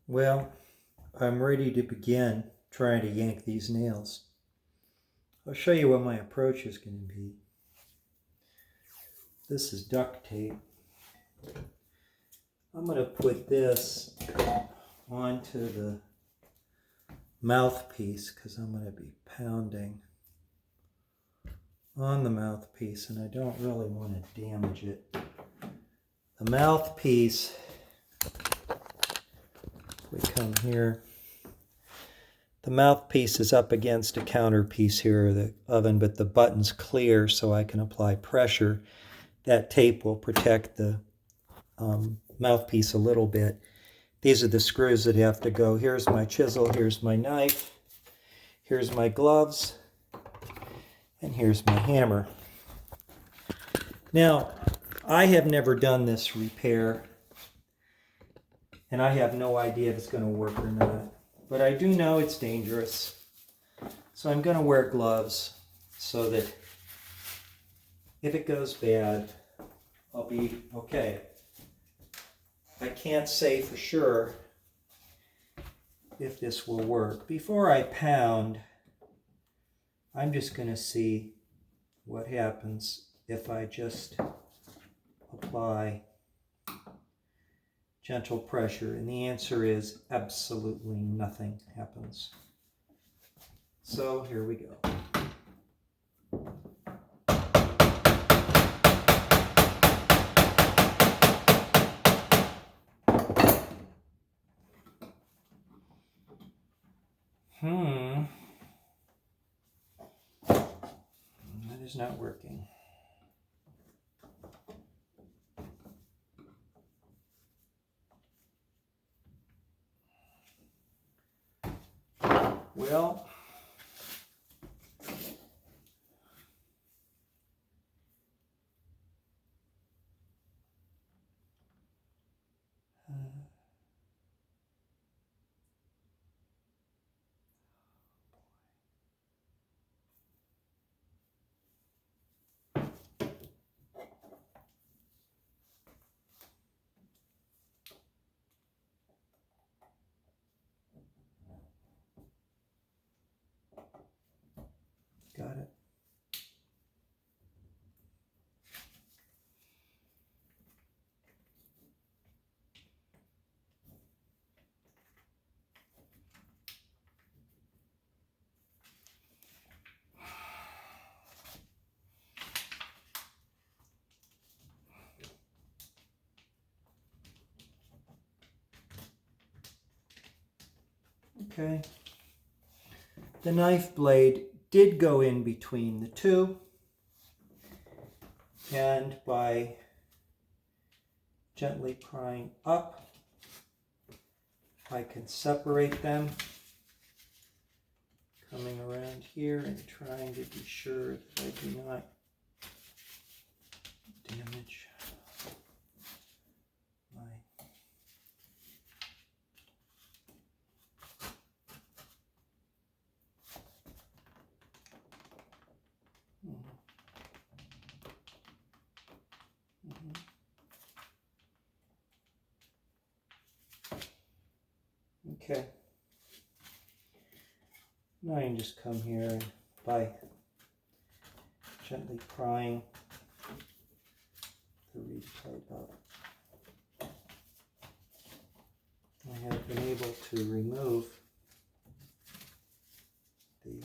Well, I'm ready to begin trying to yank these nails. I'll show you what my approach is going to be. This is duct tape. I'm going to put this onto the mouthpiece because I'm going to be pounding on the mouthpiece and I don't really want to damage it. The mouthpiece, we come here, the mouthpiece is up against a counterpiece here of the oven, but the button's clear so I can apply pressure. That tape will protect the mouthpiece a little bit. These are the screws that have to go. Here's my chisel, here's my knife, here's my gloves, and here's my hammer. Now, I have never done this repair, and I have no idea if it's going to work or not. But I do know it's dangerous. So I'm going to wear gloves so that if it goes bad, I'll be okay. I can't say for sure if this will work. Before I pound, I'm just going to see what happens if I just apply gentle pressure. And the answer is absolutely nothing happens. So here we go. That is not working. Well, got it. Okay. The knife blade did go in between the two, and by gently prying up, I can separate them, coming around here and trying to be sure that I do not damage my Okay. Now I can just come here and by gently prying the reed plate up, I have been able to remove the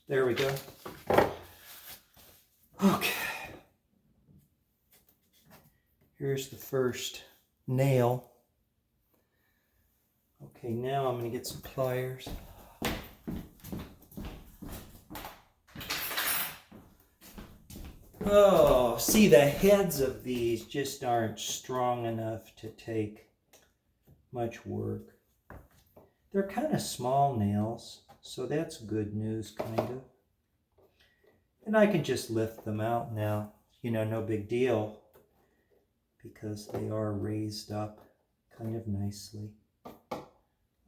there we go. Okay. Here's the first nail. Okay, now I'm going to get some pliers. Oh, see, the heads of these just aren't strong enough to take much work. They're kind of small nails, so that's good news, kind of. And I can just lift them out now. You know, no big deal, because they are raised up kind of nicely.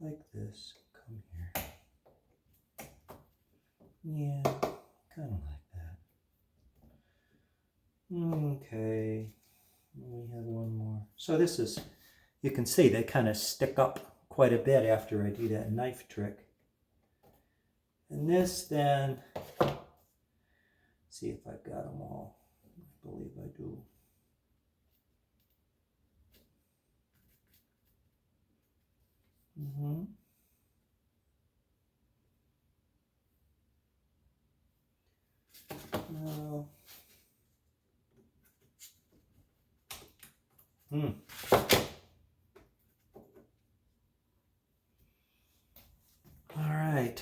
Like this. Come here. Yeah, kind of like that. Okay. We So this is, you can see they kind of stick up quite a bit after I do that knife trick. And this then, see if I've got them all. I believe I do. No. All right.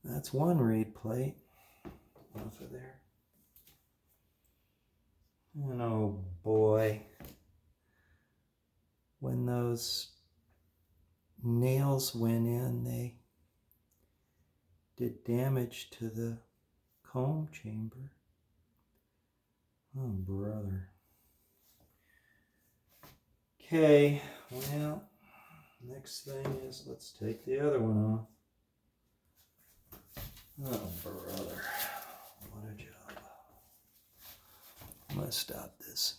That's one reed plate off of there. And oh boy, when those nails went in, they did damage to the comb chamber. Oh, brother. Okay, well, next thing is let's take the other one off. Oh, brother. What a job. I'm going to stop this.